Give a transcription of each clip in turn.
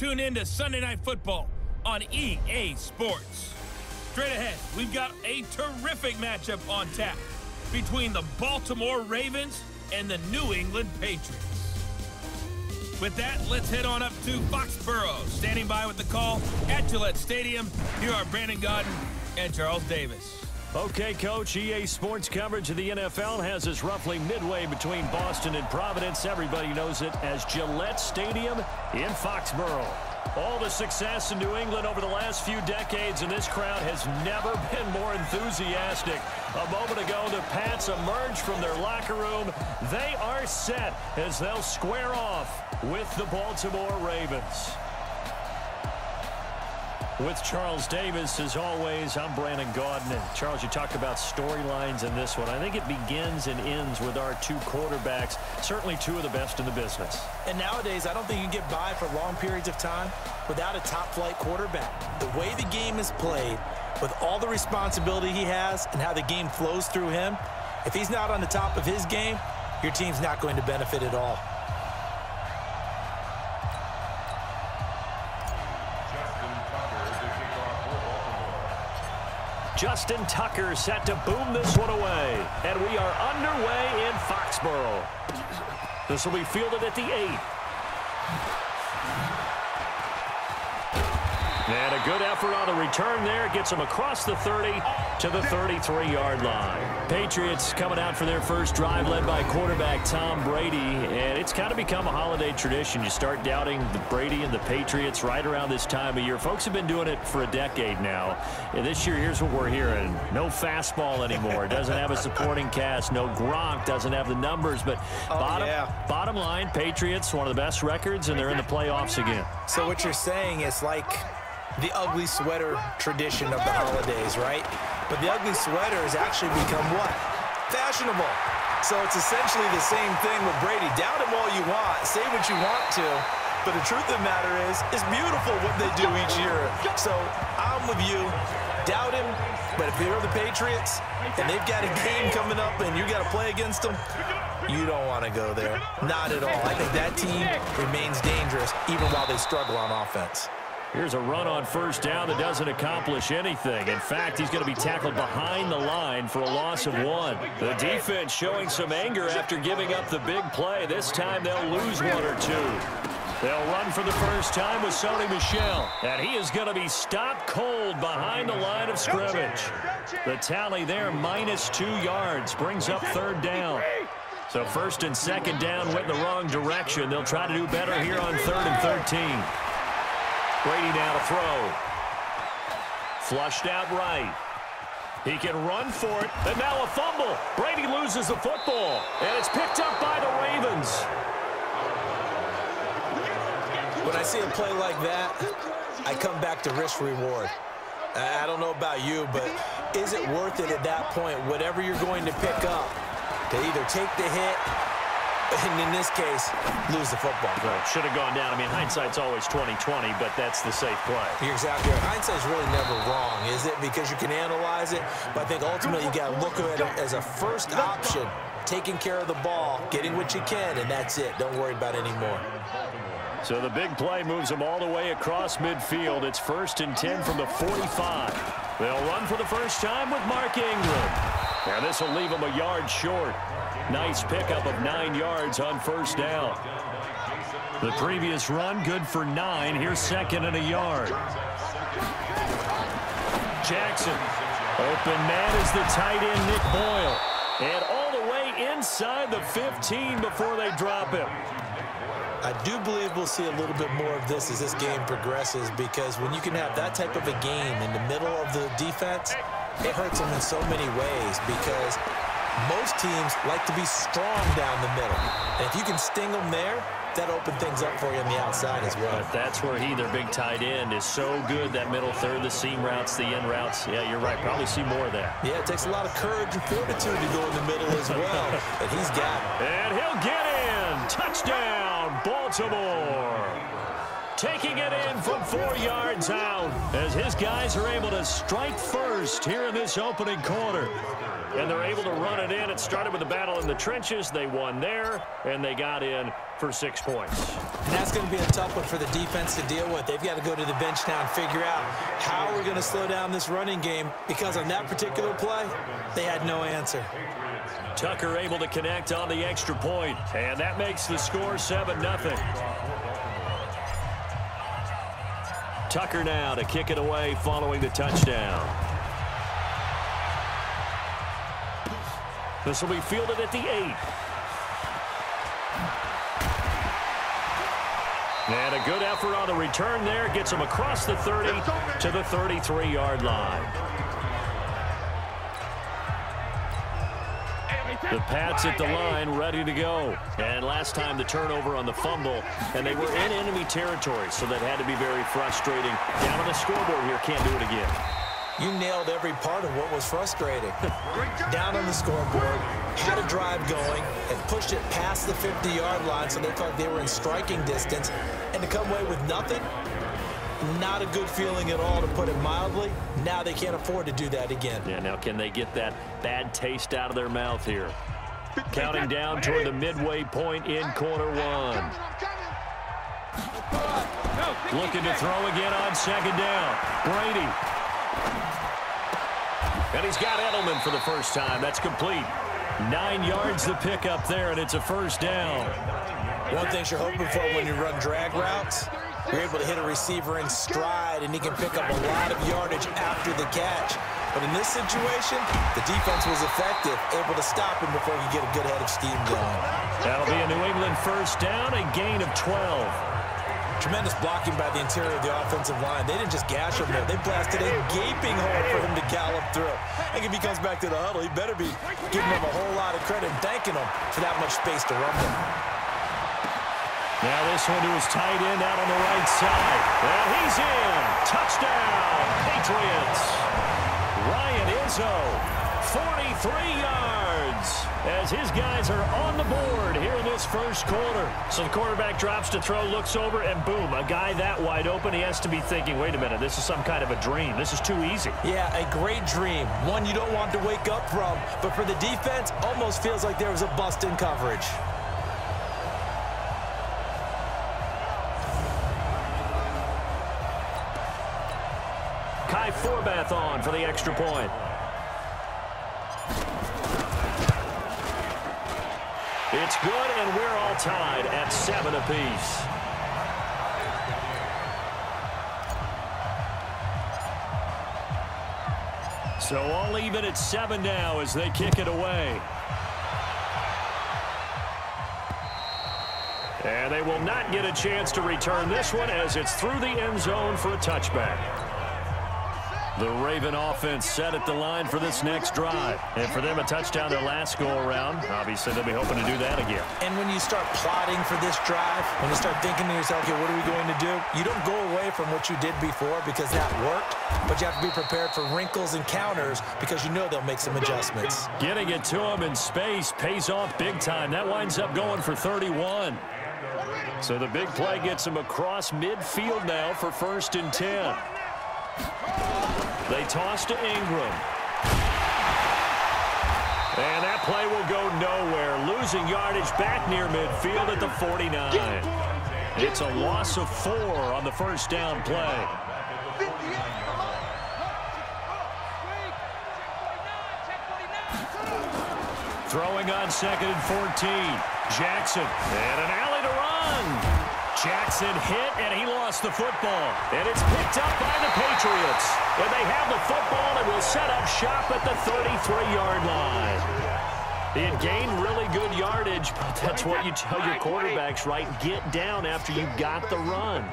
tune in to Sunday Night Football on EA Sports. Straight ahead, we've got a terrific matchup on tap between the Baltimore Ravens and the New England Patriots. With that, let's head on up to Foxborough. Standing by with the call at Gillette Stadium, here are Brandon Gaudin and Charles Davis. Okay, Coach, EA Sports coverage of the NFL has us roughly midway between Boston and Providence. Everybody knows it as Gillette Stadium in Foxborough. All the success in New England over the last few decades, and this crowd has never been more enthusiastic. A moment ago, the Pats emerged from their locker room. They are set as they'll square off with the Baltimore Ravens. With Charles Davis, as always, I'm Brandon Gaudin. And Charles, you talked about storylines in this one. I think it begins and ends with our two quarterbacks, certainly two of the best in the business. And nowadays, I don't think you can get by for long periods of time without a top-flight quarterback. The way the game is played, with all the responsibility he has and how the game flows through him, if he's not on the top of his game, your team's not going to benefit at all. Justin Tucker set to boom this one away. And we are underway in Foxborough. This will be fielded at the 8. And a good effort on the return there. Gets him across the 30 to the 33-yard line. Patriots coming out for their first drive led by quarterback Tom Brady. And it's kind of become a holiday tradition. You start doubting the Brady and the Patriots right around this time of year. Folks have been doing it for a decade now. And this year, here's what we're hearing. No fastball anymore. Doesn't have a supporting cast. No Gronk. Doesn't have the numbers. But bottom line, Patriots, one of the best records, and they're in the playoffs again. So what you're saying is like the ugly sweater tradition of the holidays, right? But the ugly sweater has actually become what? Fashionable. So it's essentially the same thing with Brady. Doubt him all you want. Say what you want to. But the truth of the matter is, it's beautiful what they do each year. So I'm with you. Doubt him. But if they're the Patriots and they've got a game coming up and you got to play against them, you don't want to go there. Not at all. I think that team remains dangerous even while they struggle on offense. Here's a run on first down that doesn't accomplish anything. In fact, he's going to be tackled behind the line for a loss of 1. The defense showing some anger after giving up the big play. This time they'll lose 1 or 2. They'll run for the first time with Sony Michel. And he is going to be stopped cold behind the line of scrimmage. The tally there, -2 yards, brings up third down. So first and second down went in the wrong direction. They'll try to do better here on 3rd and 13. Brady now to throw. Flushed out right. He can run for it. And now a fumble. Brady loses the football. And it's picked up by the Ravens. When I see a play like that, I come back to risk reward. I don't know about you, but is it worth it at that point, whatever you're going to pick up, to either take the hit, and in this case, lose the football? Right. Should have gone down. I mean, hindsight's always 20/20, but that's the safe play. You're exactly right. Hindsight's really never wrong, is it? Because you can analyze it, but I think ultimately you got to look at it as a first option, taking care of the ball, getting what you can, and that's it. Don't worry about any more. So the big play moves them all the way across midfield. It's 1st and 10 from the 45. They'll run for the first time with Mark Ingram. Now this will leave them a yard short. Nice pickup of 9 yards on first down. The previous run, good for 9. Here's 2nd and a yard. Jackson. Open man is the tight end, Nick Boyle. And all the way inside the 15 before they drop him. I do believe we'll see a little bit more of this as this game progresses, because when you can have that type of a game in the middle of the defense, it hurts them in so many ways, because most teams like to be strong down the middle. And if you can sting them there, that open things up for you on the outside as well. But that's where their big tight end, is so good, that middle third, the seam routes, the in routes. Yeah, you're right. Probably see more of that. Yeah, it takes a lot of courage and fortitude to go in the middle as well. But he's got it. And he'll get in. Touchdown, Baltimore. taking it in from 4 yards out as his guys are able to strike first here in this opening quarter. And they're able to run it in. It started with a battle in the trenches. They won there, and they got in for 6 points. And that's going to be a tough one for the defense to deal with. They've got to go to the bench now and figure out how we're going to slow down this running game, because on that particular play, they had no answer. Tucker able to connect on the extra point, and that makes the score 7-0. Tucker now to kick it away following the touchdown. This will be fielded at the 8. And a good effort on the return there. Gets him across the 30 to the 33-yard line. The Pats at the line, ready to go. And last time the turnover on the fumble, and they were in enemy territory, so that had to be very frustrating. Down on the scoreboard here, can't do it again. You nailed every part of what was frustrating. Down on the scoreboard, had a drive going, and pushed it past the 50-yard line so they thought they were in striking distance. And to come away with nothing, not a good feeling at all, to put it mildly. Now they can't afford to do that again. Yeah, now can they get that bad taste out of their mouth here? Counting down toward the midway point in quarter 1. Looking to throw again on second down. Brady. And he's got Edelman for the first time. That's complete. 9 yards to pick up there, and it's a first down. One thing you're hoping for when you run drag routes, you're able to hit a receiver in stride, and he can pick up a lot of yardage after the catch. But in this situation, the defense was effective, able to stop him before he get a good head of steam going. That'll be a New England first down, a gain of 12. Tremendous blocking by the interior of the offensive line. They didn't just gash him there. They blasted a gaping hole for him to gallop through. I think if he comes back to the huddle, he better be giving him a whole lot of credit and thanking him for that much space to run them. Now this one to his tight end out on the right side. And he's in. Touchdown, Patriots. Ryan Izzo, 43 yards, as his guys are on the board here in this first quarter. So the quarterback drops to throw, looks over, and boom, a guy that wide open. He has to be thinking, wait a minute, this is some kind of a dream. This is too easy. Yeah, a great dream. One you don't want to wake up from. But for the defense, almost feels like there was a bust in coverage. Kai Forbath on for the extra point. It's good, and we're all tied at 7 apiece. So all even at 7 now as they kick it away. And they will not get a chance to return this one as it's through the end zone for a touchback. The Raven offense set at the line for this next drive. And for them, a touchdown their last go-around. Obviously, they'll be hoping to do that again. And when you start plotting for this drive, when you start thinking to yourself, okay, what are we going to do? You don't go away from what you did before because that worked, but you have to be prepared for wrinkles and counters because you know they'll make some adjustments. Getting it to him in space pays off big time. That winds up going for 31. So the big play gets him across midfield now for 1st and 10. They toss to Ingram. And that play will go nowhere. Losing yardage back near midfield at the 49. It's a loss of 4 on the first down play. Throwing on 2nd and 14. Jackson. And an alley to run. Jackson hit, and he lost the football. And it's picked up by the Patriots. And they have the football and will set up shop at the 33-yard line. It gained really good yardage, but that's what you tell your quarterbacks, right? Get down after you got the run.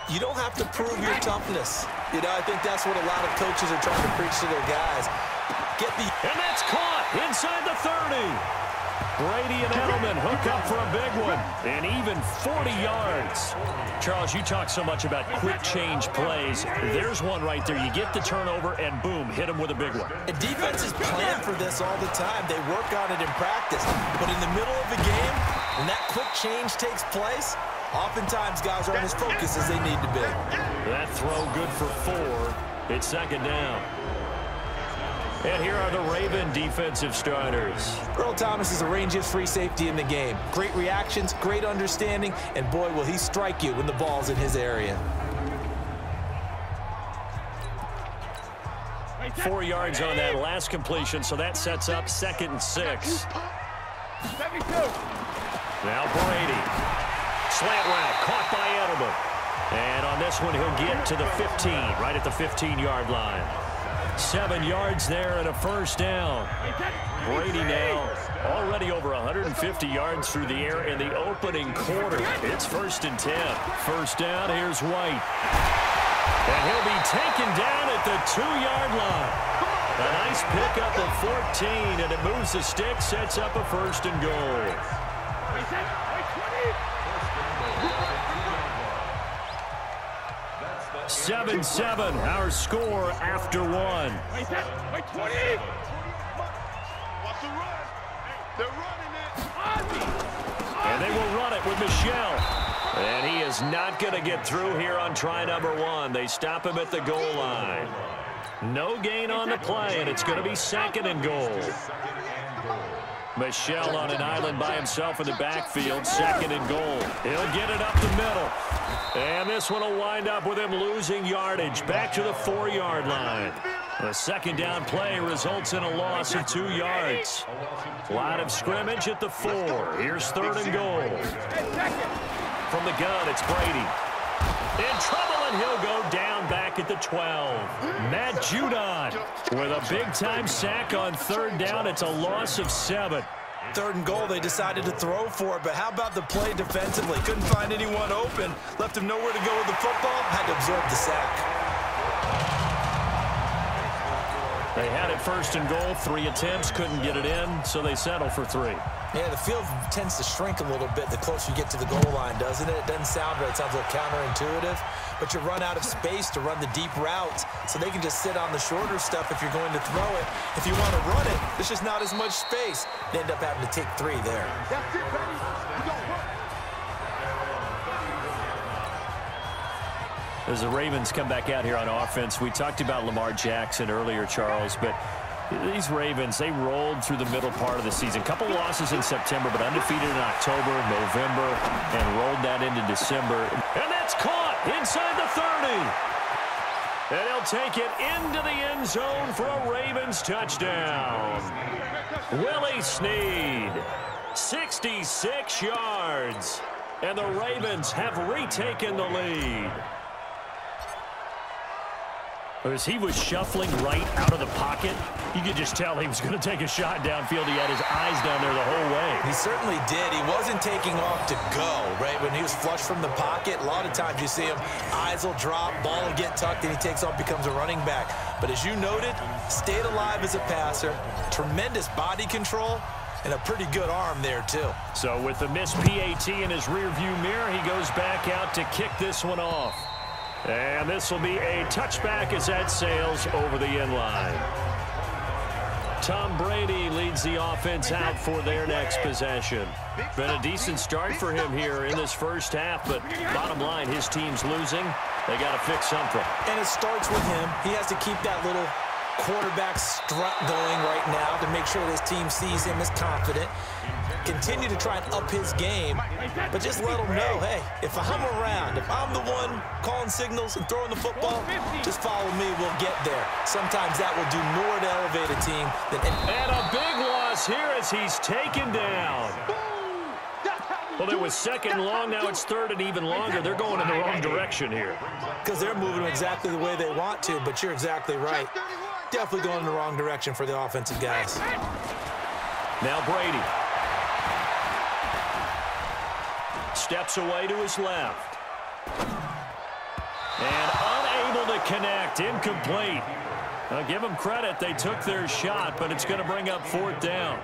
You don't have to prove your toughness. You know, I think that's what a lot of coaches are trying to preach to their guys. And that's caught inside the 30. Brady and Edelman hook up for a big one, and even 40 yards. Charles, you talk so much about quick change plays. There's one right there. You get the turnover, and boom, hit them with a big one. And defenses plan for this all the time. They work on it in practice. But in the middle of the game, when that quick change takes place, Oftentimes, guys aren't as focused as they need to be. That throw good for 4. It's second down. And here are the Raven defensive starters. Earl Thomas is the rangiest free safety in the game. Great reactions, great understanding, and boy, will he strike you when the ball's in his area. 4 yards on that last completion, so that sets up 2nd and 6. Now Brady. Slant route, caught by Edelman. And on this one, he'll get to the 15, right at the 15-yard line. 7 yards there and a first down. Brady now already over 150 yards through the air in the opening quarter. It's 1st and 10. First down, here's White. And he'll be taken down at the 2-yard line. A nice pickup of 14, and it moves the stick, sets up a 1st and goal. 7-7, our score after 1. And they will run it with Michel. And he is not going to get through here on try number 1. They stop him at the goal line. No gain on the play, and it's going to be 2nd and goal. Michel on an island by himself in the backfield, 2nd and goal. He'll get it up the middle. And this one will wind up with him losing yardage back to the 4-yard line. The 2nd down play results in a loss of 2 yards. Line of scrimmage at the 4. Here's 3rd and goal. From the gun, it's Brady. In trouble, and he'll go down back at the 12. Matt Judon with a big-time sack on 3rd down. It's a loss of 7. 3rd and goal, they decided to throw for it, but how about the play defensively? Couldn't find anyone open. Left him nowhere to go with the football. Had to absorb the sack. They had it 1st and goal. 3 attempts, couldn't get it in, so they settle for 3. Yeah, the field tends to shrink a little bit the closer you get to the goal line, doesn't it? It doesn't sound right. It sounds a little counterintuitive. But you run out of space to run the deep routes, so they can just sit on the shorter stuff if you're going to throw it. If you want to run it, there's just not as much space. They end up having to take 3 there. That's it, baby. Go. As the Ravens come back out here on offense, we talked about Lamar Jackson earlier, Charles, but these Ravens, they rolled through the middle part of the season. Couple losses in September, but undefeated in October, November, and rolled that into December. And that's caught inside the 30. And he'll take it into the end zone for a Ravens touchdown. Willie Snead, 66 yards. And the Ravens have retaken the lead. As he was shuffling right out of the pocket, you could just tell he was going to take a shot downfield. He had his eyes down there the whole way. He certainly did. He wasn't taking off to go, right? When he was flush from the pocket, a lot of times you see him, eyes will drop, ball will get tucked, and he takes off, becomes a running back. But as you noted, stayed alive as a passer, tremendous body control, and a pretty good arm there, too. So with the missed PAT in his rearview mirror, he goes back out to kick this one off. And this will be a touchback as that sails over the end line. Tom Brady leads the offense out for their next possession. Been a decent start for him here in this first half, but bottom line, his team's losing. They got to fix something. And it starts with him. He has to keep that little quarterback strut going right now to make sure that his team sees him as confident. Continue to try and up his game, but just let him know, hey, if I'm around, if I'm the one calling signals and throwing the football, just follow me, we'll get there. Sometimes that will do more to elevate a team than any. And a big loss here as he's taken down. Well, it was 2nd long, now it's 3rd and even longer. They're going in the wrong direction here. Because they're moving exactly the way they want to, but you're exactly right. Definitely going in the wrong direction for the offensive guys. Now Brady. Steps away to his left. And unable to connect, incomplete. I'll give them credit, they took their shot, but it's going to bring up 4th down.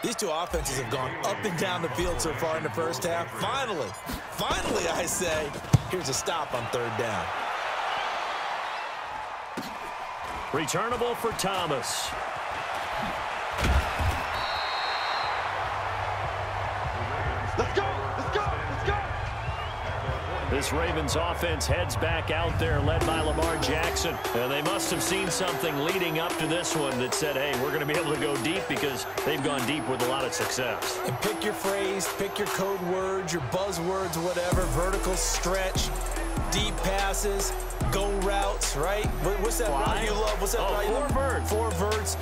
These two offenses have gone up and down the field so far in the first half. Finally, I say, here's a stop on 3rd down. Returnable for Thomas. Let's go! Let's go! Let's go! This Ravens offense heads back out there, led by Lamar Jackson. And they must have seen something leading up to this one that said, hey, we're going to be able to go deep, because they've gone deep with a lot of success. And pick your phrase, pick your code words, your buzzwords, whatever. Vertical stretch, deep passes, go routes, right? What's that route you love? What's that route you love? 4 verts. 4 verts.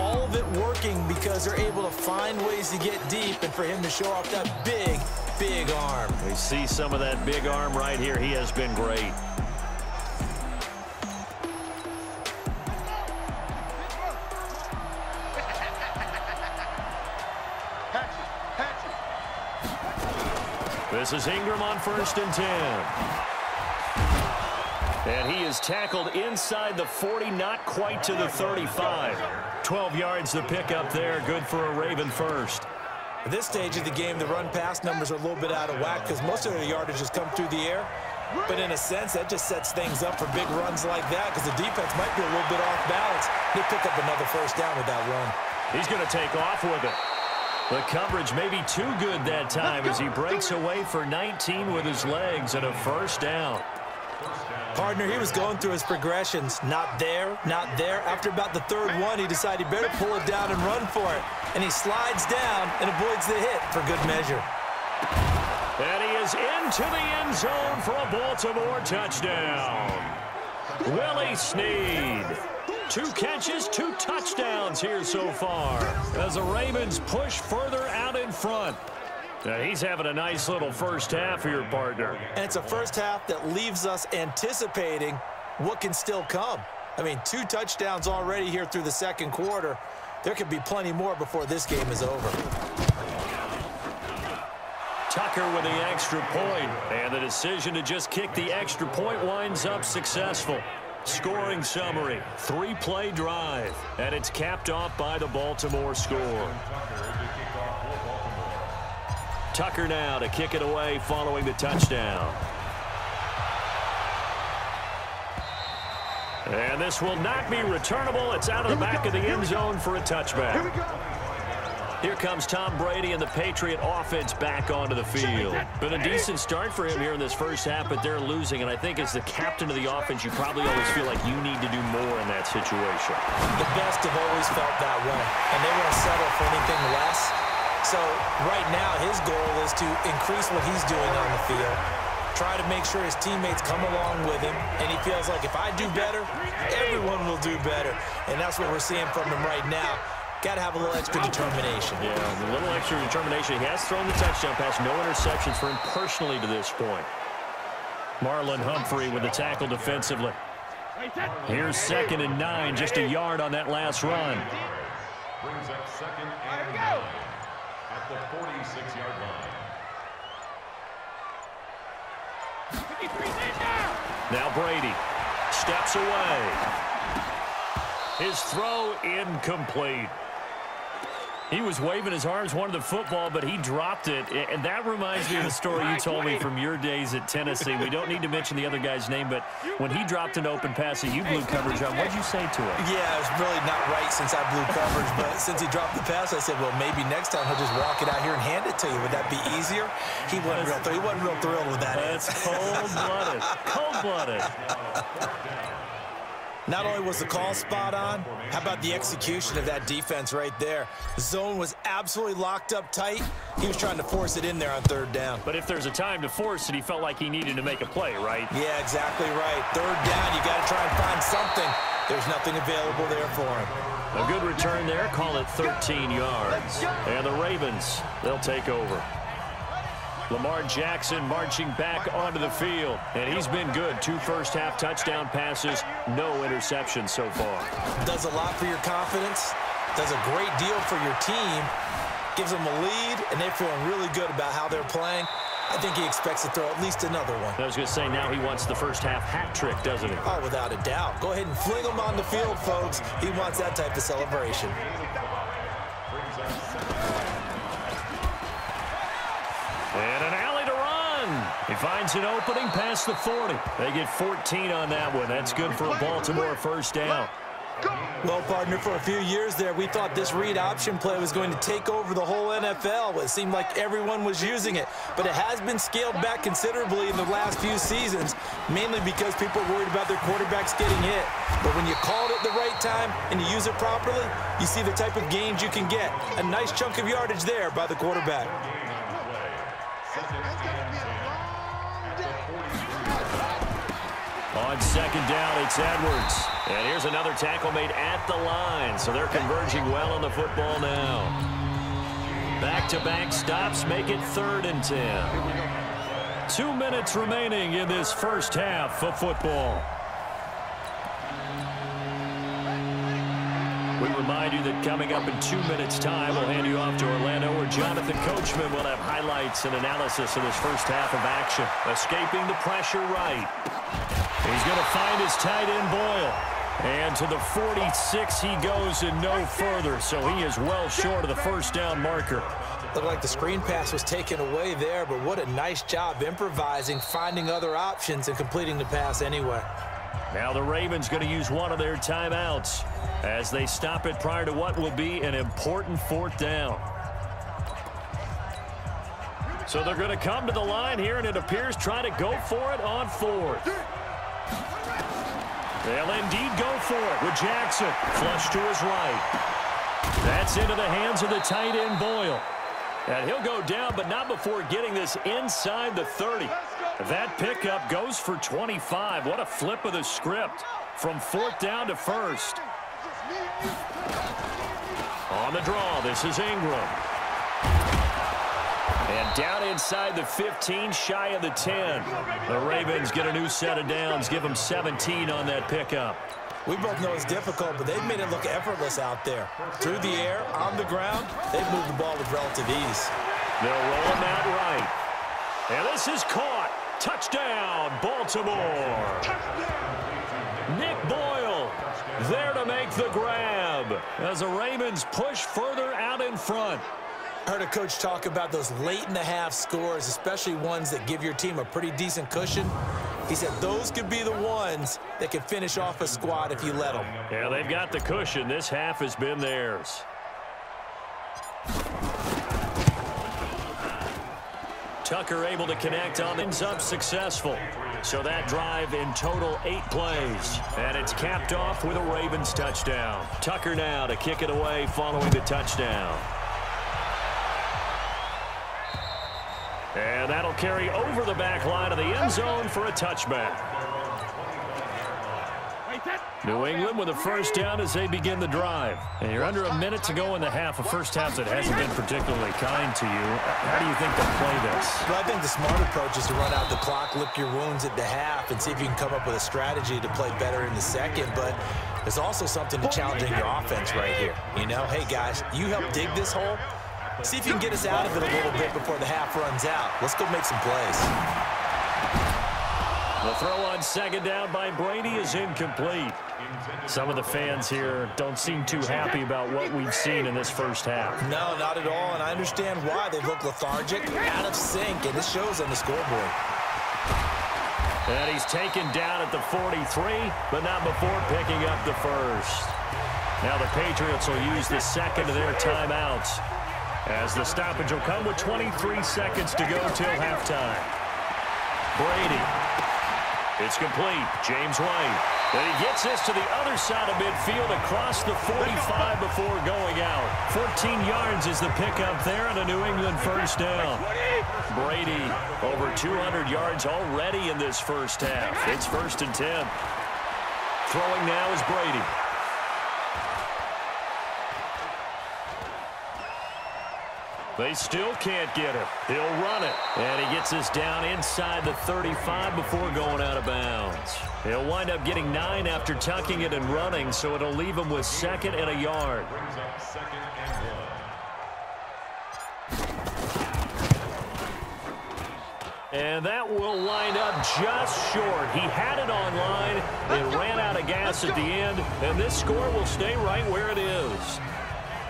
All of it working because they're able to find ways to get deep, and for him to show off that big arm. We see some of that big arm right here. He has been great. This is Ingram on 1st and 10. And he is tackled inside the 40, not quite to the 35. 12 yards the pickup there. Good for a Raven first. At this stage of the game, the run-pass numbers are a little bit out of whack because most of the yardage has come through the air. But in a sense, that just sets things up for big runs like that because the defense might be a little bit off balance. They pick up another first down with that run. He's going to take off with it. The coverage may be too good that time as he breaks away for 19 with his legs and a first down. Partner, he was going through his progressions. Not there, not there. After about the 3rd one, he decided he better pull it down and run for it. And he slides down and avoids the hit for good measure. And he is into the end zone for a Baltimore touchdown. Willie Snead. 2 catches, 2 touchdowns here so far as the Ravens push further out in front. Now he's having a nice little first half here, partner. And it's a first half that leaves us anticipating what can still come. I mean, 2 touchdowns already here through the 2nd quarter. There could be plenty more before this game is over. Tucker with the extra point, and the decision to just kick the extra point winds up successful. Scoring summary, 3-play drive, and it's capped off by the Baltimore score. Tucker now to kick it away following the touchdown. And this will not be returnable. It's out of the back of the end zone for a touchback. Here comes Tom Brady and the Patriot offense back onto the field. Been a decent start for him here in this first half, but they're losing. And I think as the captain of the offense, you probably always feel like you need to do more in that situation. The best have always felt that way, and they won't settle for anything less. So right now, his goal is to increase what he's doing on the field, try to make sure his teammates come along with him, and he feels like if I do better, everyone will do better. And that's what we're seeing from him right now. Got to have a little extra determination. Yeah, a little extra determination. He has thrown the touchdown pass. No interceptions for him personally to this point. Marlon Humphrey with the tackle defensively. Here's 2nd and 9, just a yard on that last run. Brings up 2nd and 9 at the 46-yard line. Now Brady steps away. His throw incomplete. He was waving his arms, wanted the football, but he dropped it. And that reminds me of the story you told me from your days at Tennessee. We don't need to mention the other guy's name, but when he dropped an open pass that you blew coverage on, what did you say to him? Yeah, it was really not right since I blew coverage, but since he dropped the pass, I said, well, maybe next time he'll just walk it out here and hand it to you. Would that be easier? He wasn't real thrilled with that. That's cold-blooded. Cold-blooded. Not only was the call spot on, how about the execution of that defense right there? The zone was absolutely locked up tight. He was trying to force it in there on 3rd down. But if there's a time to force it, he felt like he needed to make a play, right? Yeah, exactly right. 3rd down, you got to try and find something. There's nothing available there for him. A good return there, call it 13 yards. And the Ravens, they'll take over. Lamar Jackson marching back onto the field, and he's been good. 2 first-half touchdown passes, no interceptions so far. Does a lot for your confidence, does a great deal for your team, gives them a lead, and they're feeling really good about how they're playing. I think he expects to throw at least another one. I was going to say, now he wants the first-half hat trick, doesn't he? Oh, without a doubt. Go ahead and fling him on the field, folks. He wants that type of celebration. And an alley to run. He finds an opening past the 40. They get 14 on that one. That's good for a Baltimore first down. Well, partner, for a few years there, we thought this read option play was going to take over the whole NFL. It seemed like everyone was using it, but it has been scaled back considerably in the last few seasons, mainly because people are worried about their quarterbacks getting hit. But when you call it at the right time and you use it properly, you see the type of gains you can get. A nice chunk of yardage there by the quarterback. On second down, it's Edwards. And here's another tackle made at the line, so they're converging well on the football now. Back-to-back stops make it 3rd and 10. 2 minutes remaining in this first half of football. We remind you that coming up in 2 minutes' time, we'll hand you off to Orlando, where Jonathan Coachman will have highlights and analysis of this first half of action. Escaping the pressure right. He's going to find his tight end Boyle. And to the 46 he goes and no further, so he is well short of the first down marker. Looked like the screen pass was taken away there, but what a nice job improvising, finding other options, and completing the pass anyway. Now the Ravens going to use one of their timeouts as they stop it prior to what will be an important 4th down. So they're going to come to the line here, and it appears try to go for it on 4th. They'll indeed go for it with Jackson. Flush to his right. That's into the hands of the tight end Boyle. And he'll go down, but not before getting this inside the 30. That pickup goes for 25. What a flip of the script from 4th down to 1st. On the draw, this is Ingram. And down inside the 15, shy of the 10. The Ravens get a new set of downs, give them 17 on that pickup. We both know it's difficult, but they've made it look effortless out there. Through the air, on the ground, they've moved the ball with relative ease. They'll roll him out right. And this is caught. Touchdown, Baltimore. Nick Boyle there to make the grab as the Ravens push further out in front. I heard a coach talk about those late-in-the-half scores, especially ones that give your team a pretty decent cushion. He said those could be the ones that can finish off a squad if you let them. Yeah, they've got the cushion. This half has been theirs. Tucker able to connect on ends up successful. So that drive in total 8 plays. And it's capped off with a Ravens touchdown. Tucker now to kick it away following the touchdown. And that'll carry over the back line of the end zone for a touchback. New England with a first down as they begin the drive. And you're under a minute to go in the half, a first half that hasn't been particularly kind to you. How do you think they'll play this? Well, I think the smart approach is to run out the clock, lick your wounds at the half, and see if you can come up with a strategy to play better in the second. But there's also something to challenging your offense right here. You know, hey, guys, you help dig this hole. See if you can get us out of it a little bit before the half runs out. Let's go make some plays. The throw on second down by Brady is incomplete. Some of the fans here don't seem too happy about what we've seen in this first half. No, not at all, and I understand why. They look lethargic, out of sync, and this shows on the scoreboard. And he's taken down at the 43, but not before picking up the first. Now the Patriots will use the second of their timeouts, as the stoppage will come with 23 seconds to go till halftime. Brady. It's complete. James White. And he gets this to the other side of midfield across the 45 before going out. 14 yards is the pickup there and a New England first down. Brady over 200 yards already in this first half. It's 1st and 10. Throwing now is Brady. They still can't get him. He'll run it. And he gets this down inside the 35 before going out of bounds. He'll wind up getting 9 after tucking it and running, so it'll leave him with 2nd and a yard. And that will wind up just short. He had it on line. It ran out of gas at the end, and this score will stay right where it is.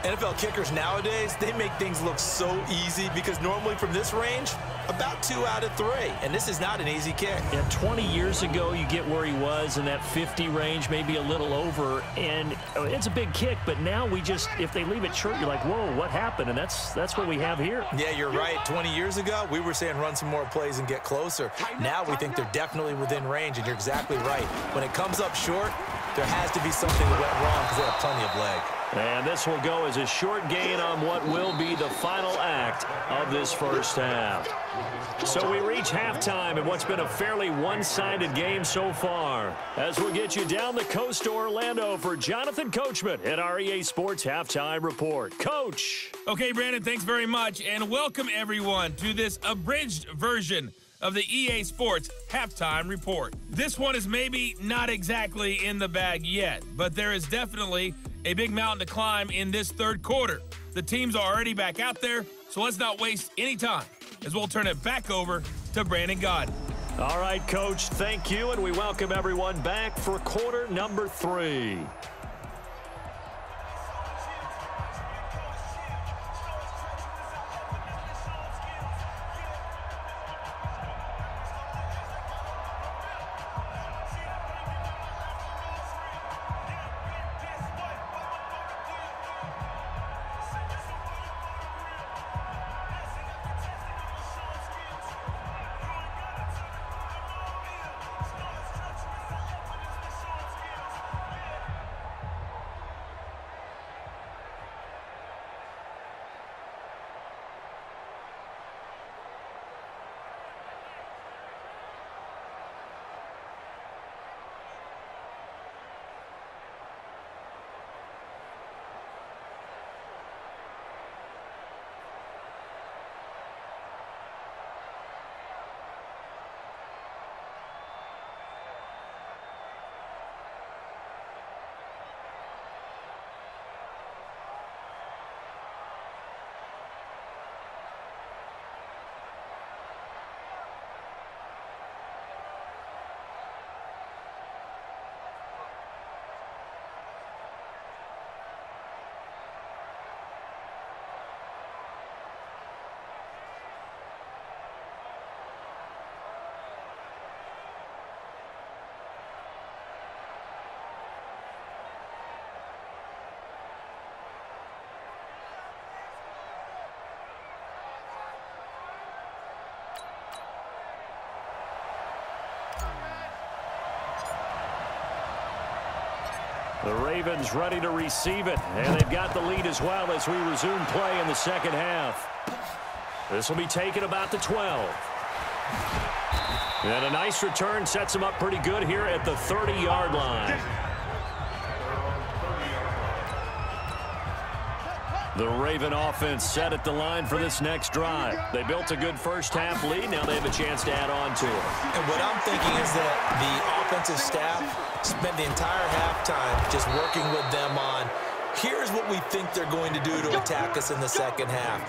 NFL kickers nowadays, they make things look so easy because normally from this range, about 2 out of 3. And this is not an easy kick. Yeah, 20 years ago, you get where he was in that 50 range, maybe a little over. And it's a big kick, but now we just, if they leave it short, you're like, whoa, what happened? And that's what we have here. Yeah, you're right. 20 years ago, we were saying run some more plays and get closer. Now we think they're definitely within range, and you're exactly right. When it comes up short, there has to be something that went wrong because they have plenty of leg. And this will go as a short gain on what will be the final act of this first half. So we reach halftime in what's been a fairly one-sided game so far. As we'll get you down the coast to Orlando for Jonathan Coachman at our EA Sports Halftime Report. Coach. Okay, Brandon, thanks very much. And welcome, everyone, to this abridged version of the EA Sports Halftime Report. This one is maybe not exactly in the bag yet, but there is definitely a big mountain to climb in this third quarter. The teams are already back out there, so let's not waste any time as we'll turn it back over to Brandon Gaudin. All right, Coach, thank you, and we welcome everyone back for quarter number 3. The Ravens ready to receive it, and they've got the lead as well as we resume play in the second half. This will be taken about the 12. And a nice return sets them up pretty good here at the 30-yard line. The Raven offense set at the line for this next drive. They built a good first-half lead. Now they have a chance to add on to it. And what I'm thinking is that the offensive staff spent the entire halftime just working with them on, here's what we think they're going to do to attack us in the second half.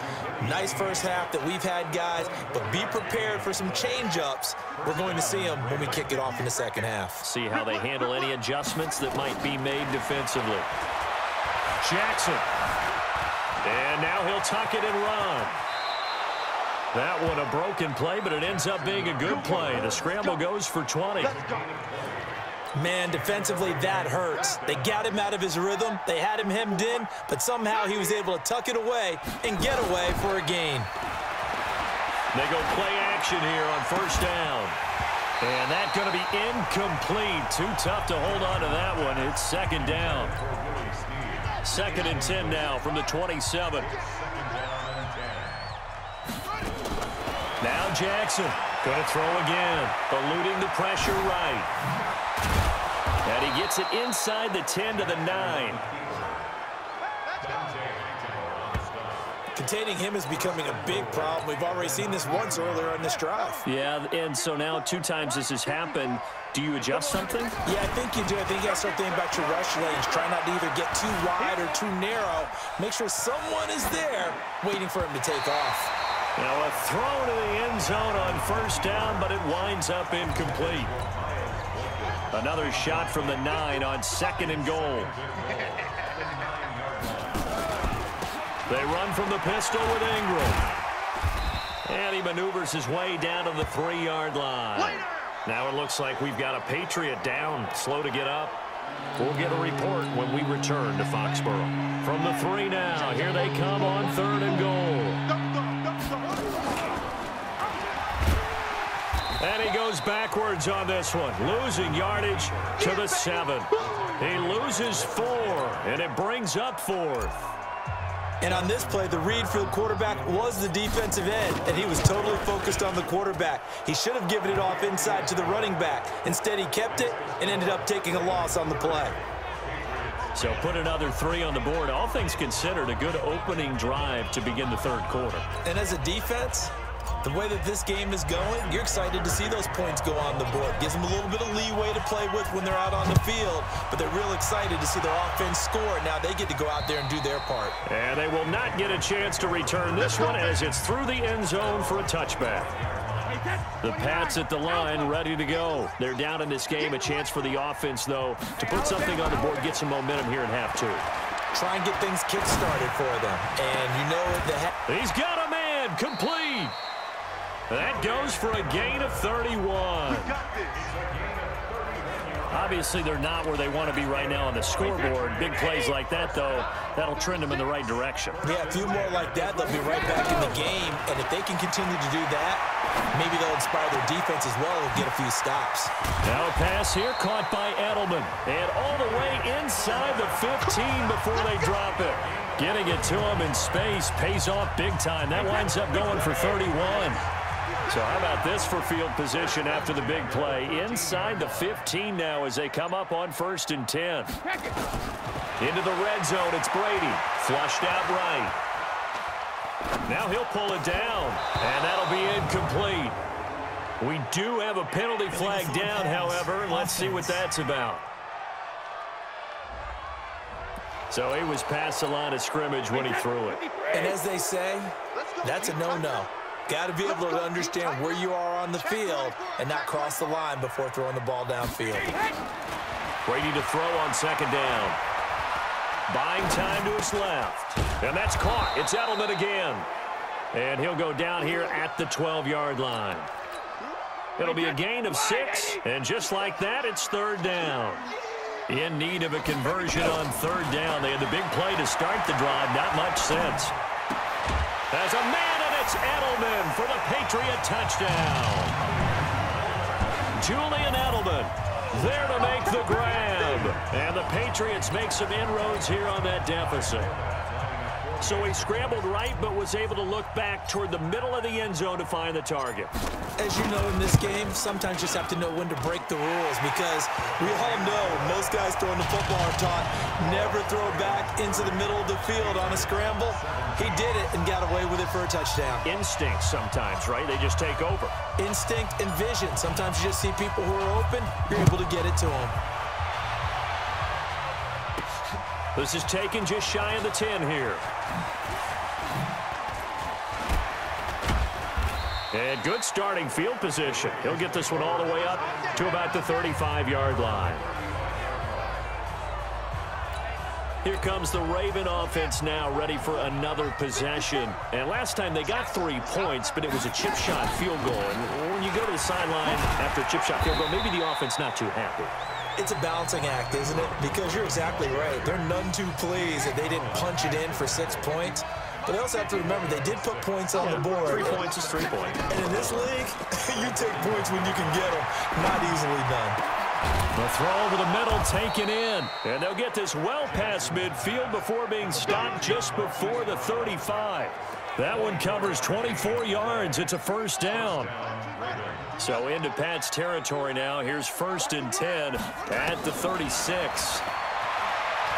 Nice first half that we've had, guys, but be prepared for some change-ups. We're going to see them when we kick it off in the second half. See how they handle any adjustments that might be made defensively. Jackson. And now he'll tuck it and run. That one a broken play, but it ends up being a good play. The scramble goes for 20. Man, defensively, that hurts. They got him out of his rhythm. They had him hemmed in, but somehow he was able to tuck it away and get away for a gain. They go play action here on first down. And that's going to be incomplete. Too tough to hold on to that one. It's second down. 2nd and 10 now from the 27. Now Jackson going to throw again, eluding the pressure right. And he gets it inside the 10 to the 9. Containing him is becoming a big problem. We've already seen this once earlier in this drive. Yeah, and so now 2 times this has happened. Do you adjust something? Yeah, I think you do. I think you got to start thinking about your rush lanes. Try not to either get too wide or too narrow. Make sure someone is there waiting for him to take off. Now a throw to the end zone on first down, but it winds up incomplete. Another shot from the 9 on 2nd and goal. They run from the pistol with Ingram. And he maneuvers his way down to the 3-yard line. Now it looks like we've got a Patriot down, slow to get up. We'll get a report when we return to Foxborough. From the 3 now, here they come on 3rd and goal. And he goes backwards on this one, losing yardage to the 7. He loses 4, and it brings up 4th. And on this play, the read field quarterback was the defensive end, and he was totally focused on the quarterback. He should have given it off inside to the running back. Instead, he kept it and ended up taking a loss on the play. So put another 3 on the board. All things considered, a good opening drive to begin the 3rd quarter. And as a defense, the way that this game is going, you're excited to see those points go on the board. Gives them a little bit of leeway to play with when they're out on the field, but they're real excited to see their offense score. Now they get to go out there and do their part. And they will not get a chance to return this one as it's through the end zone for a touchback. The Pats at the line ready to go. They're down in this game. A chance for the offense, though, to put something on the board, get some momentum here in half 2. Try and get things kick-started for them. And you know he's got a man complete. That goes for a gain of 31. Obviously, they're not where they want to be right now on the scoreboard. Big plays like that, though, that'll trend them in the right direction. Yeah, a few more like that, they'll be right back in the game. And if they can continue to do that, maybe they'll inspire their defense as well and get a few stops. Now a pass here caught by Edelman. And all the way inside the 15 before they drop it. Getting it to him in space pays off big time. That winds up going for 31. So how about this for field position after the big play? Inside the 15 now as they come up on 1st and 10. Into the red zone, it's Brady. Flushed out right. Now he'll pull it down, and that'll be incomplete. We do have a penalty flag down, however. Let's see what that's about. So he was past the line of scrimmage when he threw it. And as they say, that's a no-no. Got to be able to understand where you are on the field and not cross the line before throwing the ball downfield. Brady to throw on 2nd down. Buying time to his left. And that's caught. It's Edelman again. And he'll go down here at the 12-yard line. It'll be a gain of 6. And just like that, it's 3rd down. In need of a conversion on 3rd down. They had the big play to start the drive. Not much sense. There's a man, and it's Edelman for the Patriot touchdown. Julian Edelman there to make the grab. And the Patriots make some inroads here on that deficit. So he scrambled right, but was able to look back toward the middle of the end zone to find the target. As you know in this game, sometimes you just have to know when to break the rules because we all know most guys throwing the football are taught never throw back into the middle of the field on a scramble. He did it and got away with it for a touchdown. Instinct sometimes, right? They just take over. Instinct and vision. Sometimes you just see people who are open, you're able to get it to them. This is taken just shy of the 10 here. And good starting field position. He'll get this one all the way up to about the 35-yard line. Here comes the Raven offense now, ready for another possession. And last time they got 3 points, but it was a chip shot field goal. And when you go to the sideline after a chip shot field goal, maybe the offense not too happy. It's a balancing act, isn't it? Because you're exactly right. They're none too pleased that they didn't punch it in for 6 points. But they also have to remember they did put points on the board. 3 points is 3 points. And in this league, you take points when you can get them. Not easily done. The throw over the middle taken in. And they'll get this well past midfield before being stopped just before the 35. That one covers 24 yards. It's a 1st down. So into Pat's territory now. Here's 1st and 10 at the 36.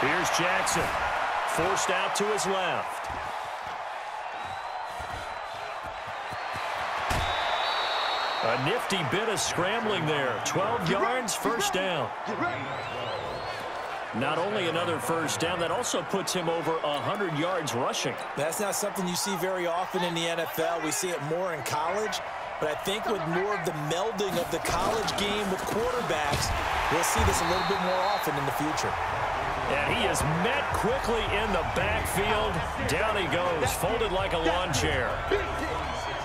Here's Jackson. Forced out to his left. A nifty bit of scrambling there. 12 yards, 1st down. Not only another 1st down, that also puts him over 100 yards rushing. That's not something you see very often in the NFL. We see it more in college. But I think with more of the melding of the college game with quarterbacks, we'll see this a little bit more often in the future. And he is met quickly in the backfield. Down he goes, folded like a lawn chair.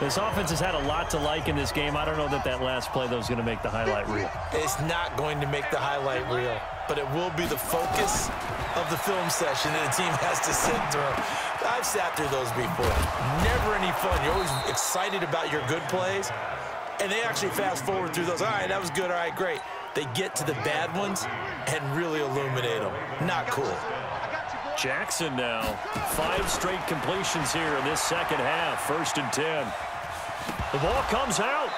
This offense has had a lot to like in this game. I don't know that that last play, though, is going to make the highlight reel. It's not going to make the highlight reel, but it will be the focus of the film session that a team has to sit through. I've sat through those before. Never any fun. You're always excited about your good plays, and they actually fast forward through those. All right, that was good. All right, great. They get to the bad ones and really illuminate them. Not cool. Jackson now. 5 straight completions here in this second half. 1st and 10. The ball comes out.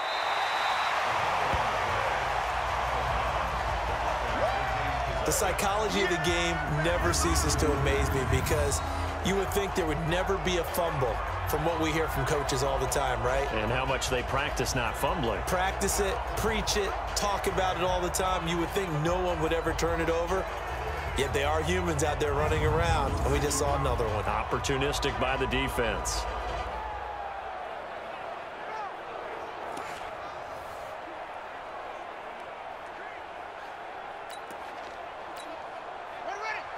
The psychology of the game never ceases to amaze me because you would think there would never be a fumble from what we hear from coaches all the time, right? And how much they practice not fumbling. Practice it, preach it, talk about it all the time. You would think no one would ever turn it over. Yet they are humans out there running around, and we just saw another one. Opportunistic by the defense.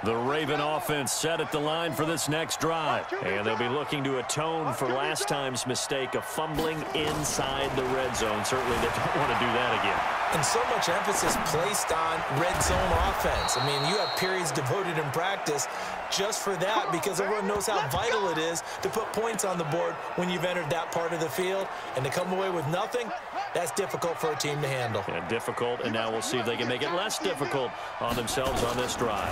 The Raven offense set at the line for this next drive. And they'll be looking to atone for last time's mistake of fumbling inside the red zone. Certainly they don't want to do that again. And so much emphasis placed on red zone offense. I mean, you have periods devoted in practice just for that because everyone knows how vital it is to put points on the board when you've entered that part of the field. And to come away with nothing, that's difficult for a team to handle. Yeah, difficult, and now we'll see if they can make it less difficult on themselves on this drive.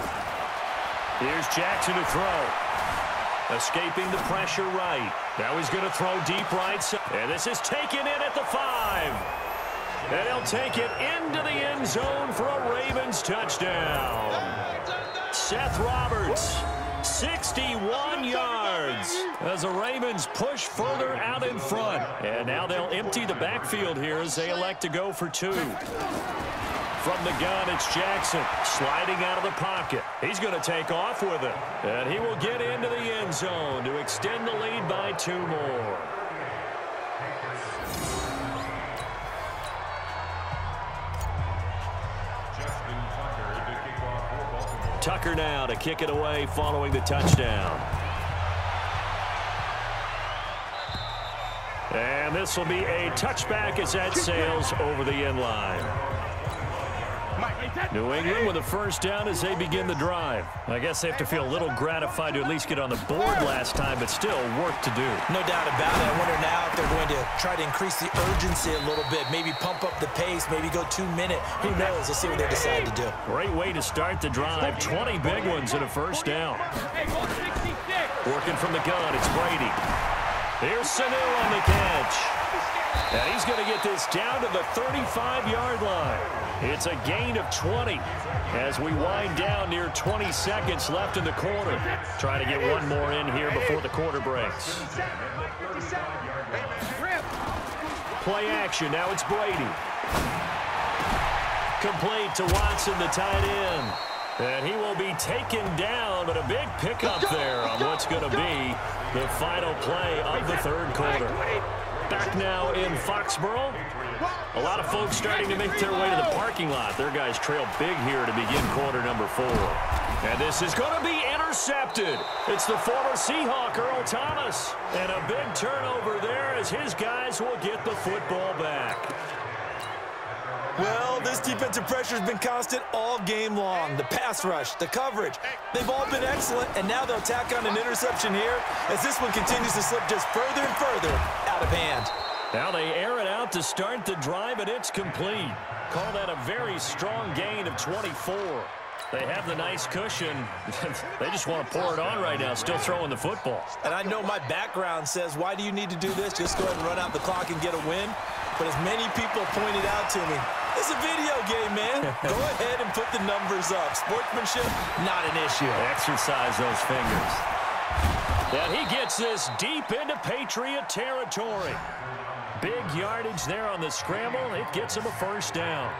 Here's Jackson to throw. Escaping the pressure right. Now he's going to throw deep right. And this is taken in at the 5. And he'll take it into the end zone for a Ravens touchdown. Seth Roberts, 61 yards as the Ravens push further out in front. And now they'll empty the backfield here as they elect to go for 2. From the gun, it's Jackson sliding out of the pocket. He's going to take off with it. And he will get into the end zone to extend the lead by 2 more. Tucker now to kick it away following the touchdown. And this will be a touchback as that sails over the end line. New England with a first down as they begin the drive. I guess they have to feel a little gratified to at least get on the board last time, but still work to do. No doubt about it. I wonder now if they're going to try to increase the urgency a little bit, maybe pump up the pace, maybe go 2-minute. Who knows? Let's see what they decide to do. Great way to start the drive. 20 big ones and a first down. Working from the gun, it's Brady. Here's Sanu on the catch. And he's going to get this down to the 35-yard line. It's a gain of 20 as we wind down near 20 seconds left in the quarter. Try to get one more in here before the quarter breaks. Play action. Now it's Brady. Complete to Watson, the tight end. And he will be taken down, but a big pickup there on what's going to be the final play of the third quarter. Back now in Foxborough. A lot of folks starting to make their way to the parking lot. Their guys trail big here to begin quarter number 4. And this is going to be intercepted. It's the former Seahawk, Earl Thomas. And a big turnover there as his guys will get the football back. Well, this defensive pressure has been constant all game long. The pass rush, the coverage, they've all been excellent, and now they'll tack on an interception here as this one continues to slip just further and further out of hand. Now they air it out to start the drive, and it's complete. Call that a very strong gain of 24. They have the nice cushion. They just want to pour it on right now, still throwing the football. And I know my background says, why do you need to do this? Just go ahead and run out the clock and get a win. But as many people pointed out to me, it's a video game, man. Go ahead and put the numbers up. Sportsmanship, not an issue. Exercise those fingers. And he gets this deep into Patriot territory. Big yardage there on the scramble. It gets him a first down.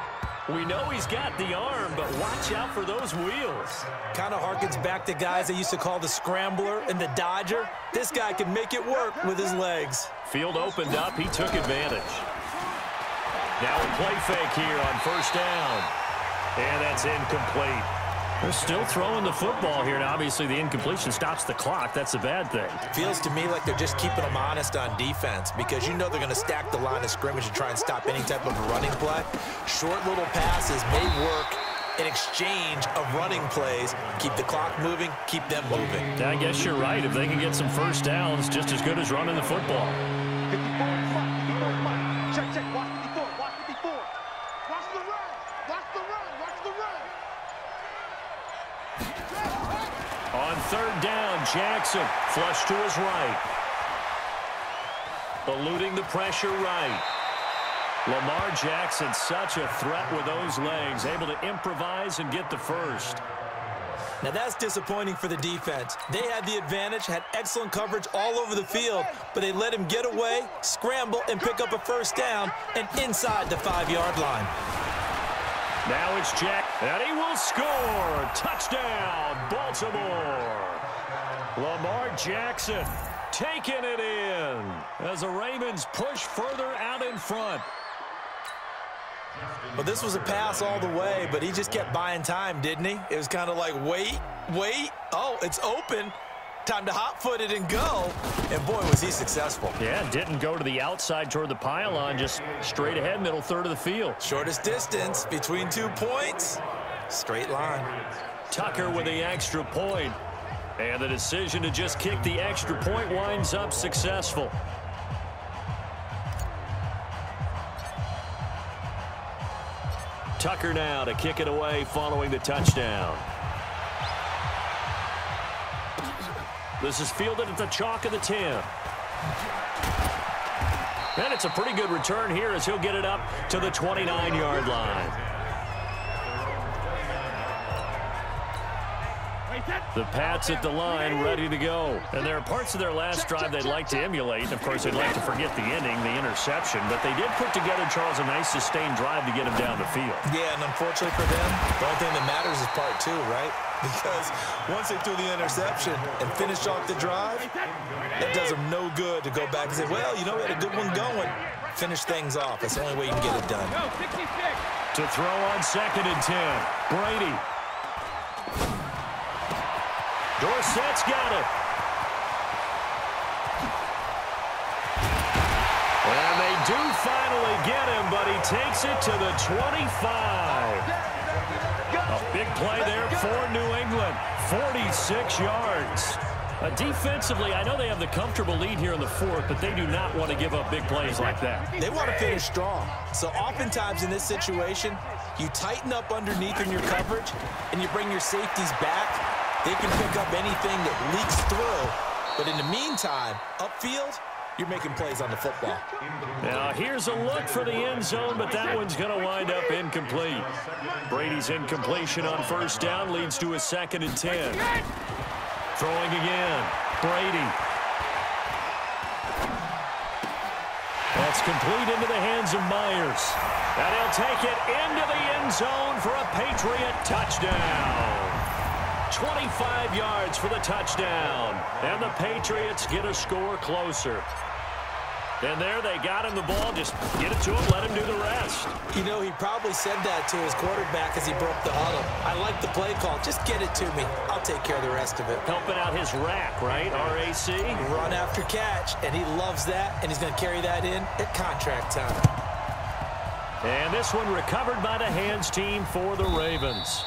We know he's got the arm, but watch out for those wheels. Kind of harkens back to guys they used to call the scrambler and the dodger. This guy can make it work with his legs. Field opened up. He took advantage. Now a play fake here on first down. And that's incomplete. They're still throwing the football here. Now, obviously, the incompletion stops the clock. That's a bad thing. Feels to me like they're just keeping them honest on defense because you know they're going to stack the line of scrimmage and try and stop any type of running play. Short little passes may work in exchange of running plays. Keep the clock moving, keep them moving. I guess you're right. If they can get some first downs, just as good as running the football. 54, check, watch 54, watch 54. Watch the run, watch the run, watch the run. On third down, Jackson flush to his right. Eluding the pressure right. Lamar Jackson, such a threat with those legs, able to improvise and get the first. Now that's disappointing for the defense. They had the advantage, had excellent coverage all over the field, but they let him get away, scramble, and pick up a first down and inside the 5-yard line. Now it's Jack, and he will score. Touchdown, Baltimore. Lamar Jackson taking it in as the Ravens push further out in front. Well, this was a pass all the way, but he just kept buying time, didn't he? It was kind of like, wait. Oh, it's open. Time to hot-foot it and go. And, boy, was he successful. Yeah, didn't go to the outside toward the pylon, just straight ahead, middle third of the field. Shortest distance between 2 points. Straight line. Tucker with the extra point. And the decision to just kick the extra point winds up successful. Tucker now to kick it away following the touchdown. This is fielded at the chalk of the 10. And it's a pretty good return here as he'll get it up to the 29-yard line. The Pats at the line, ready to go. And there are parts of their last drive they'd like to emulate. And of course, they'd like to forget the ending, the interception. But they did put together, Charles, a nice sustained drive to get him down the field. Yeah, and unfortunately for them, the only thing that matters is part 2, right? Because once they threw the interception and finished off the drive, it does them no good to go back and say, well, you know, we had a good one going. Finish things off. That's the only way you can get it done. To throw on 2nd and 10, Brady. Dorsett's got it. And they do finally get him, but he takes it to the 25. A big play there for New England. 46 yards. Defensively, I know they have the comfortable lead here in the 4th, but they do not want to give up big plays like that. They want to finish strong. So oftentimes in this situation, you tighten up underneath in your coverage, and you bring your safeties back. They can pick up anything that leaks through. But in the meantime, upfield, you're making plays on the football. Now, here's a look for the end zone, but that one's going to wind up incomplete. Brady's incompletion on 1st down leads to a 2nd and 10. Throwing again. Brady. That's complete into the hands of Myers. And he'll take it into the end zone for a Patriot touchdown. 25 yards for the touchdown. And the Patriots get a score closer. And there they got him the ball. Just get it to him, let him do the rest. You know, he probably said that to his quarterback as he broke the huddle. I like the play call. Just get it to me. I'll take care of the rest of it. Helping out his rack, right? RAC. Run after catch, and he loves that, and he's going to carry that in at contract time. And this one recovered by the hands team for the Ravens.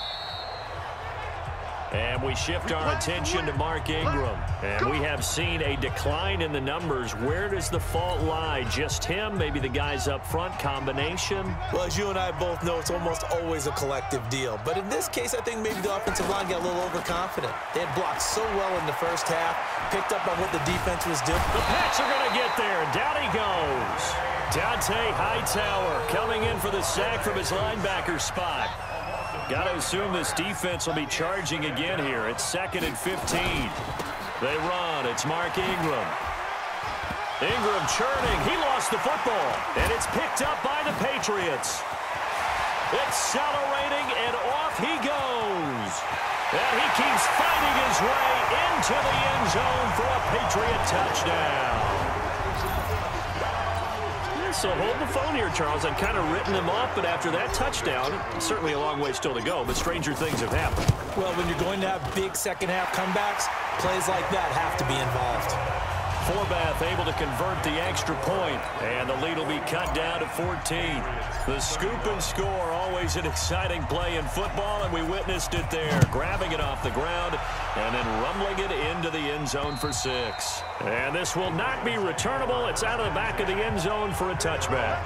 And we shift our attention to Mark Ingram. And we have seen a decline in the numbers. Where does the fault lie? Just him? Maybe the guys up front? Combination? Well, as you and I both know, it's almost always a collective deal. But in this case, I think maybe the offensive line got a little overconfident. They had blocked so well in the first half, picked up on what the defense was doing. The Pats are going to get there. Down he goes. Dante Hightower coming in for the sack from his linebacker spot. Got to assume this defense will be charging again here. It's 2nd and 15. They run. It's Mark Ingram. Ingram churning. He lost the football. And it's picked up by the Patriots. Accelerating, and off he goes. And he keeps fighting his way into the end zone for a Patriot touchdown. so hold the phone here, Charles. I'd kind of written them off, but after that touchdown, certainly a long way still to go, but stranger things have happened. Well, when you're going to have big second-half comebacks, plays like that have to be involved. Forbath able to convert the extra point, and the lead will be cut down to 14. The scoop and score, always an exciting play in football, and we witnessed it there. Grabbing it off the ground and then rumbling it into the end zone for 6. And this will not be returnable. It's out of the back of the end zone for a touchback.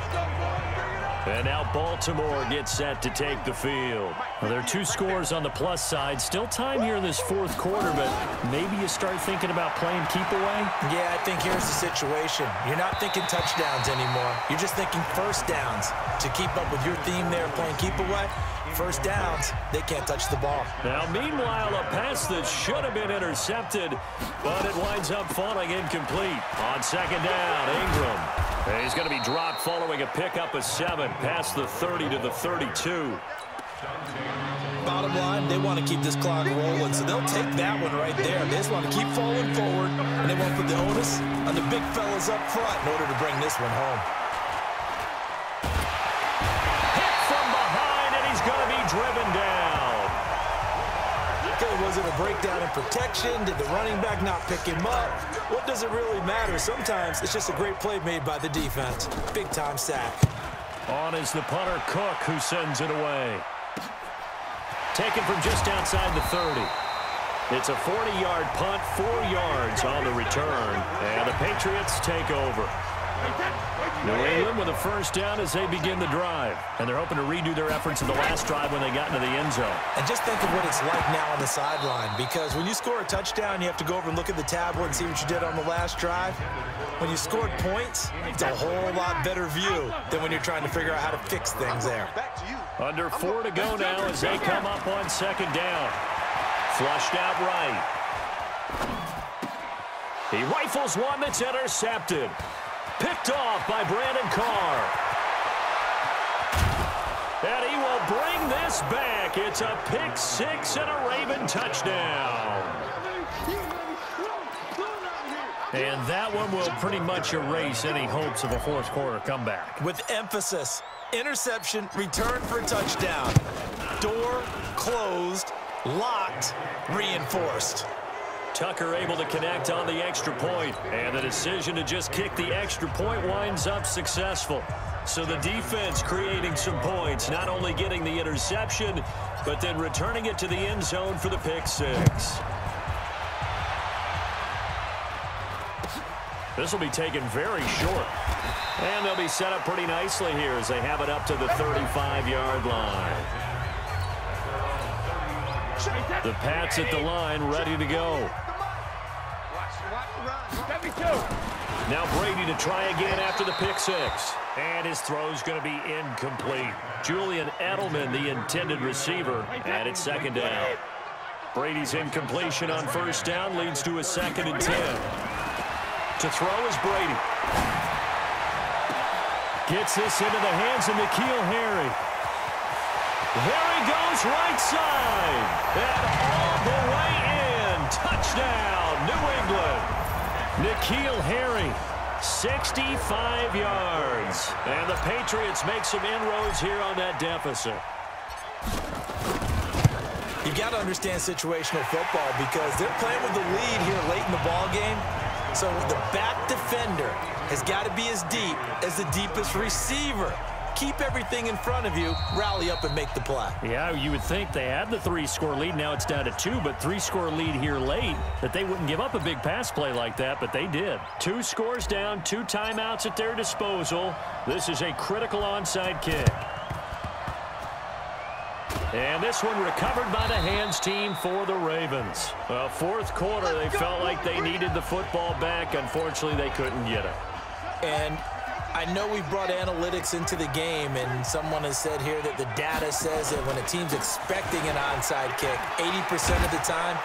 And now Baltimore gets set to take the field. Well, there are 2 scores on the plus side. Still time here in this fourth quarter, but maybe you start thinking about playing keep away? Yeah, I think here's the situation. You're not thinking touchdowns anymore. You're just thinking first downs. To keep up with your theme there, playing keep away, first downs, they can't touch the ball. Now, meanwhile, a pass that should have been intercepted, but it winds up falling incomplete. On second down, Ingram. And he's going to be dropped following a pickup of 7 past the 30 to the 32. Bottom line, they want to keep this clock rolling, so they'll take that one right there. They just want to keep falling forward, and they want to put the onus on the big fellas up front in order to bring this one home. Hit from behind, and he's going to be driven down. Okay, was it a breakdown in protection? Did the running back not pick him up? What does it really matter? Sometimes it's just a great play made by the defense. Big-time sack. On is the punter, Cook, who sends it away. Taken from just outside the 30. It's a 40-yard punt, 4 yards on the return, and the Patriots take over. New England with a first down as they begin the drive, and they're hoping to redo their efforts in the last drive when they got into the end zone. And just think of what it's like now on the sideline, because when you score a touchdown, you have to go over and look at the tablet and see what you did on the last drive. When you scored points, it's a whole lot better view than when you're trying to figure out how to fix things there. Under 4 to go now as they come up on second down. Flushed out right. He rifles one that's intercepted. Picked off by Brandon Carr. And he will bring this back. It's a pick 6 and a Raven touchdown. And that one will pretty much erase any hopes of a fourth quarter comeback. With emphasis, interception, return for a touchdown. Door closed, locked, reinforced. Tucker able to connect on the extra point, and the decision to just kick the extra point winds up successful. So the defense creating some points, not only getting the interception, but then returning it to the end zone for the pick 6. This will be taken very short. And they'll be set up pretty nicely here as they have it up to the 35-yard line. The Pats at the line, ready to go. Now Brady to try again after the pick 6. And his throw's going to be incomplete. Julian Edelman, the intended receiver, and it's second down. Brady's incompletion on first down leads to a 2nd and 10. To throw is Brady. Gets this into the hands of N'Keal Harry. There he goes, right side. And all the way in. Touchdown, New England. N'Keal Harry, 65 yards. And the Patriots make some inroads here on that deficit. You've got to understand situational football because they're playing with the lead here late in the ball game. So the back defender has got to be as deep as the deepest receiver. Keep everything in front of you, rally up and make the play. Yeah, you would think they had the 3-score lead. Now it's down to 2, but 3-score lead here late, that they wouldn't give up a big pass play like that, but they did. 2 scores down, 2 timeouts at their disposal. This is a critical onside kick. And this one recovered by the hands team for the Ravens. Well, fourth quarter, they felt like they needed the football back. Unfortunately, they couldn't get it. And I know we brought analytics into the game, and someone has said here that the data says that when a team's expecting an onside kick, 80% of the time,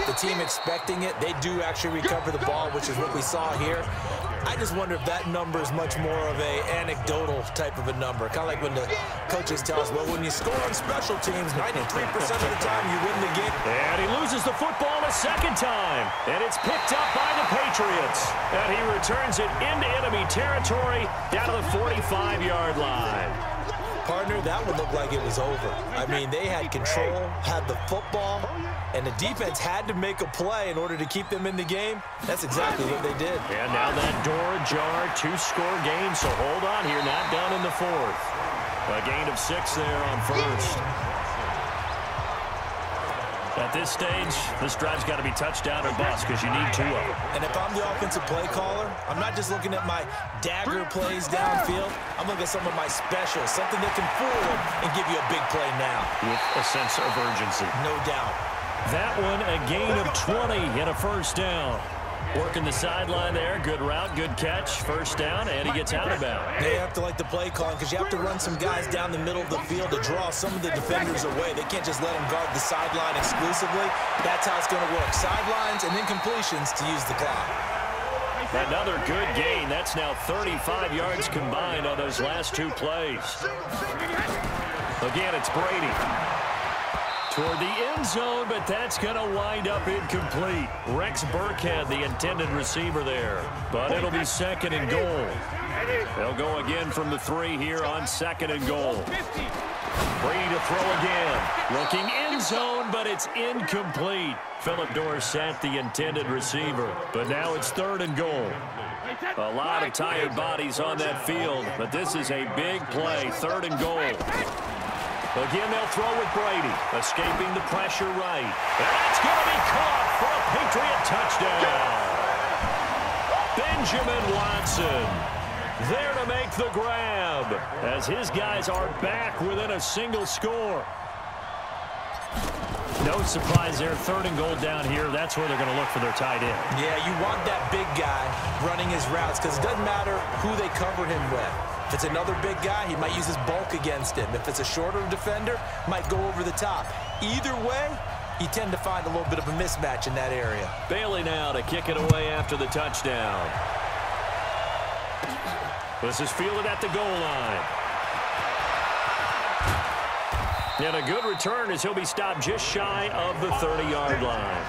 the team expecting it, they do actually recover the ball, which is what we saw here. I just wonder if that number is much more of a anecdotal type of a number. Kind of like when the coaches tell us, well, when you score on special teams, 93% of the time you win the game. And he loses the football a second time. And it's picked up by the Patriots. And he returns it into enemy territory down to the 45-yard line. Partner, that would look like it was over. I mean, they had control, had the football, and the defense had to make a play in order to keep them in the game. That's exactly what they did. And now that door ajar, 2-score game, so hold on here, not done in the fourth. A gain of 6 there on first. At this stage, this drive's got to be touchdown or bust because you need 2 of them. And if I'm the offensive play caller, I'm not just looking at my dagger plays downfield. I'm looking at some of my specials, something that can fool them and give you a big play now. With a sense of urgency. No doubt. That one, a gain of 20 and a first down. Working the sideline there. Good route, good catch. First down, and he gets out of bounds. They have to like the play calling because you have to run some guys down the middle of the field to draw some of the defenders away. They can't just let them guard the sideline exclusively. That's how it's going to work. Sidelines and then completions to use the clock. Another good gain. That's now 35 yards combined on those last 2 plays. Again, it's Brady. Toward the end zone, but that's going to wind up incomplete. Rex Burkhead, the intended receiver there. But it'll be second and goal. They'll go again from the 3 here on second and goal. Brady to throw again. Looking end zone, but it's incomplete. Phillip Dorsett, the intended receiver. But now it's third and goal. A lot of tired bodies on that field, but this is a big play. Third and goal. Again, they'll throw with Brady, escaping the pressure right. And it's going to be caught for a Patriot touchdown. Benjamin Watson there to make the grab as his guys are back within a single score. No surprise there, third and goal down here. That's where they're going to look for their tight end. Yeah, you want that big guy running his routes because it doesn't matter who they cover him with. If it's another big guy, he might use his bulk against him. If it's a shorter defender, might go over the top. Either way, you tend to find a little bit of a mismatch in that area. Bailey now to kick it away after the touchdown. This is fielded at the goal line. And a good return as he'll be stopped just shy of the 30-yard line.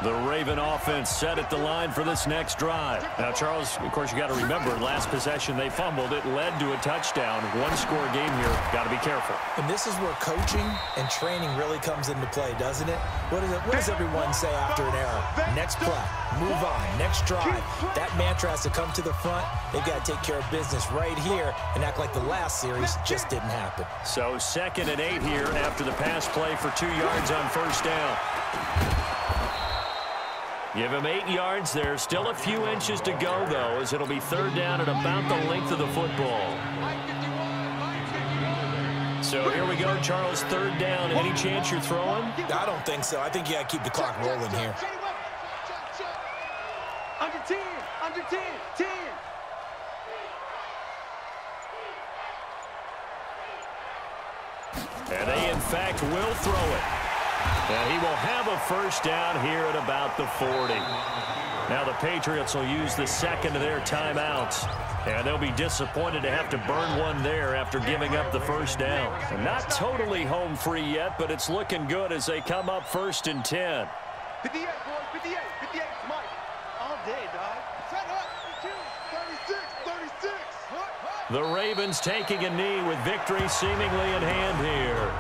The Raven offense set at the line for this next drive. Now, Charles, of course, you got to remember, last possession they fumbled. It led to a touchdown. 1-score game here. Got to be careful. And this is where coaching and training really comes into play, doesn't it? What does everyone say after an error? Next play, move on, next drive. That mantra has to come to the front. They've got to take care of business right here and act like the last series just didn't happen. So 2nd and 8 here after the pass play for 2 yards on first down. Give him 8 yards there. Still a few inches to go, though, as it'll be third down at about the length of the football. So here we go, Charles, third down. Any chance you're throwing? I don't think so. I think you got to keep the clock rolling here. Under 10, under 10, 10. And they, in fact, will throw it. And he will have a first down here at about the 40. Now the Patriots will use the second of their timeouts. And they'll be disappointed to have to burn one there after giving up the first down. And not totally home free yet, but it's looking good as they come up 1st and 10. 58, boys, 58, 58, Mike. All day, dog. Set up, 36, 36. The Ravens taking a knee with victory seemingly in hand here.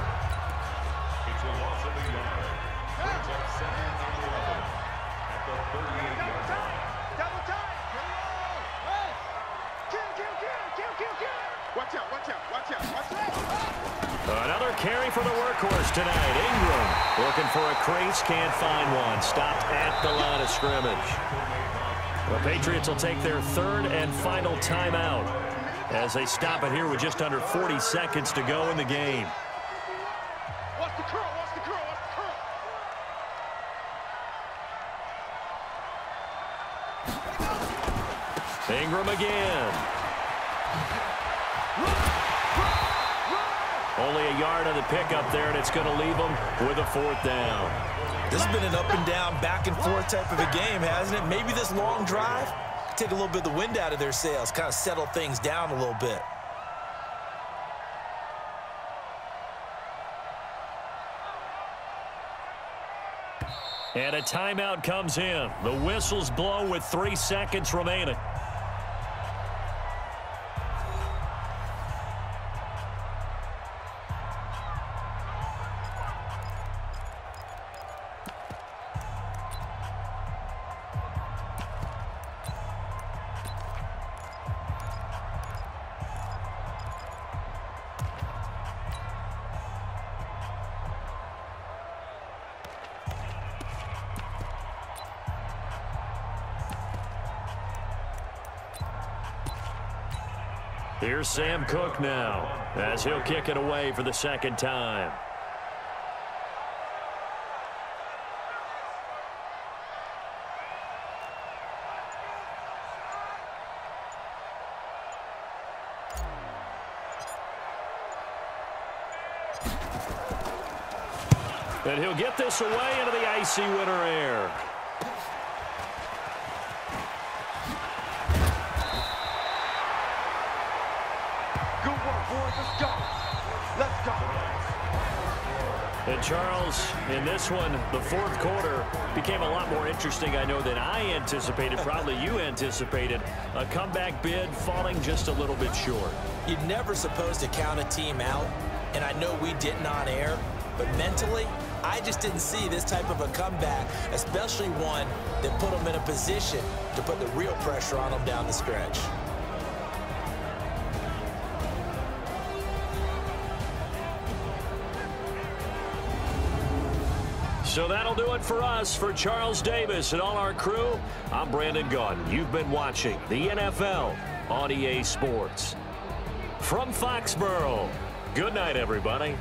It's a loss of a yard. Brings up 2nd and 11 at the 38-yard line. Double time. Kill. Watch out, watch out, watch out, watch out. Another carry for the workhorse tonight. Ingram looking for a crease, can't find one. Stopped at the line of scrimmage. The Patriots will take their 3rd and final timeout as they stop it here with just under 40 seconds to go in the game. Watch the curl, watch the curl, watch the curl. Ingram again. Only a yard on the pickup there, and it's going to leave them with a 4th down. This has been an up and down, back and forth type of a game, hasn't it? Maybe this long drive take a little bit of the wind out of their sails, kind of settle things down a little bit. And a timeout comes in. The whistles blow with 3 seconds remaining. Here's Sam Cook now, as he'll kick it away for the second time. And he'll get this away into the icy winter air. Let's go. And Charles, in this one, the fourth quarter became a lot more interesting, I know, than I anticipated. Probably you anticipated. A comeback bid falling just a little bit short. You're never supposed to count a team out, and I know we didn't on air, but mentally, I just didn't see this type of a comeback, especially one that put them in a position to put the real pressure on them down the stretch. So that'll do it for us. For Charles Davis and all our crew, I'm Brandon Gaudin. You've been watching the NFL on EA Sports. From Foxborough, good night, everybody.